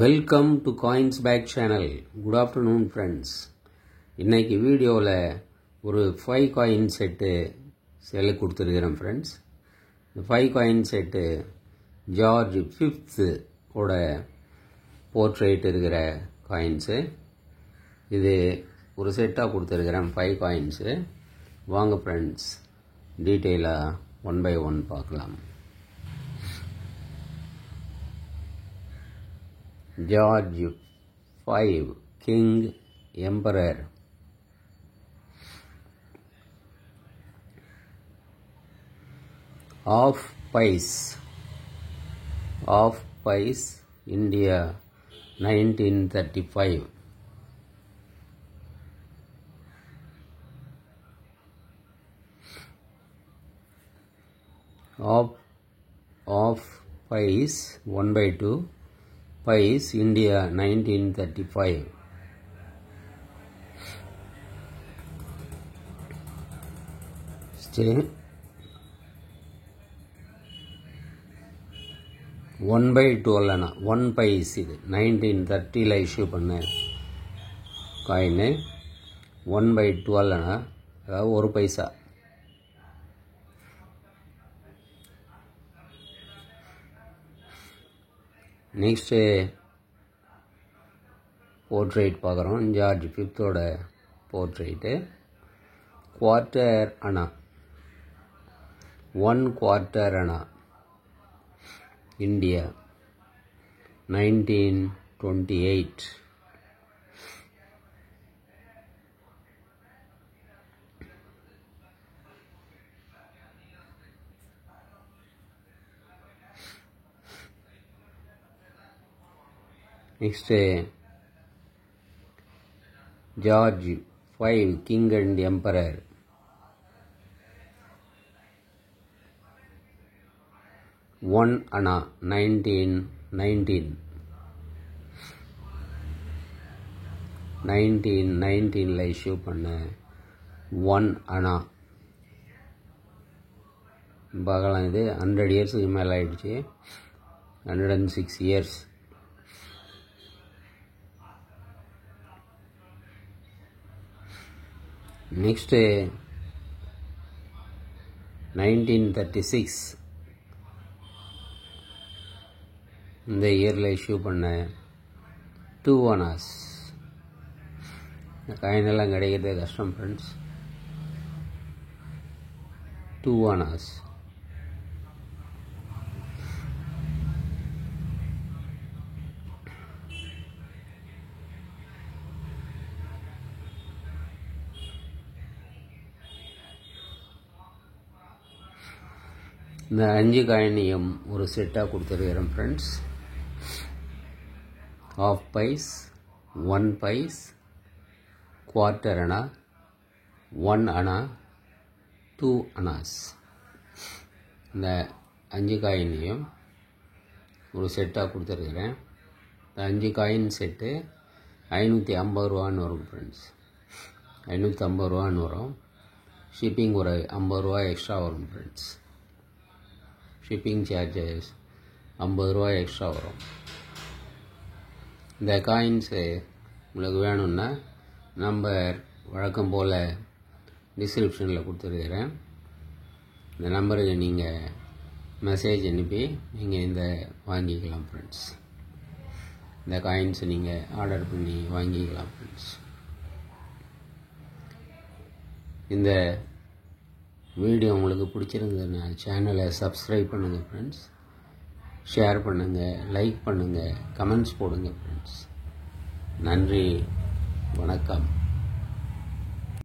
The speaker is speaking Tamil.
Welcome to coins pack channel. Good afternoon friends. இன்றைக்கி வீடியோவில் ஒரு 5 காயின் செட்டு செல்லுக்கு கொடுத்துருக்கிறேன் ஃப்ரெண்ட்ஸ். இந்த 5 காயின் செட்டு ஜார்ஜ் 5th ஓட போர்ட்ரேட் இருக்கிற காயின்ஸு. இது ஒரு செட்டாக கொடுத்துருக்கிறேன் 5 காயின்ஸு. வாங்க ஃப்ரெண்ட்ஸ், டீட்டெயிலாக 1 by 1 பார்க்கலாம். George V, King, Emperor. Of Pice, India, 1935. Of Pice, 1 by 2. Pice, India, 1935. Stay. 1 by 12 1 Pice இது 1930 இஷ்யூ பண்ண காயின். 1 by 12 அதாவது 1 பைசா. நெக்ஸ்ட்டு போர்ட்ரேட் பார்க்குறோம். George 5th portrait. Quarter anna, 1 quarter anna, India, 1928. Next, George V, King and Emperor. One Anna, 1919. 1919 issue பண்ண 1 Anna. பார்க்கலாம், இது 100 இயர்ஸுக்கு மேலே ஆயிடுச்சு. 106 இயர்ஸ். நெக்ஸ்ட்டு 1936 இந்த இயரில் இஷ்யூ பண்ண 2 Annas. இந்த காயினெல்லாம் கிடைக்கிறது கஷ்டம் ஃப்ரெண்ட்ஸ். 2 Annas. இந்த 5 காயினையும் ஒரு செட்டாக கொடுத்துருக்கிறேன் friends. Half pice, 1 pice, quarter anna, 1 anna, 2 annas. இந்த 5 காயினையும் ஒரு செட்டாக கொடுத்துருக்கிறேன். இந்த 5 காயின் செட்டு 550 ரூபான்னு வரும் ஃப்ரெண்ட்ஸ். 550 ரூபான்னு வரும். ஷிப்பிங் ஒரு 50 ரூபா எக்ஸ்ட்ரா வரும் ஃப்ரெண்ட்ஸ். ஷிப்பிங் சார்ஜஸ் 50 ரூபா எக்ஸ்ட்ரா வரும். இந்த காயின்ஸு உங்களுக்கு வேணும்னா நம்பர் வழக்கம் போல் டிஸ்கிரிப்ஷனில் கொடுத்துருக்கிறேன். இந்த நம்பருக்கு நீங்கள் மெசேஜ் அனுப்பி நீங்கள் இந்த வாங்கிக்கலாம் ஃப்ரெண்ட்ஸ். இந்த காயின்ஸை நீங்கள் ஆர்டர் பண்ணி வாங்கிக்கலாம் ஃப்ரெண்ட்ஸ். இந்த வீடியோ உங்களுக்கு பிடிச்சிருந்ததுன்னா சேனலை சப்ஸ்கிரைப் பண்ணுங்கள் ஃப்ரெண்ட்ஸ். ஷேர் பண்ணுங்கள், லைக் பண்ணுங்கள், கமெண்ட்ஸ் போடுங்க ஃப்ரெண்ட்ஸ். நன்றி, வணக்கம்.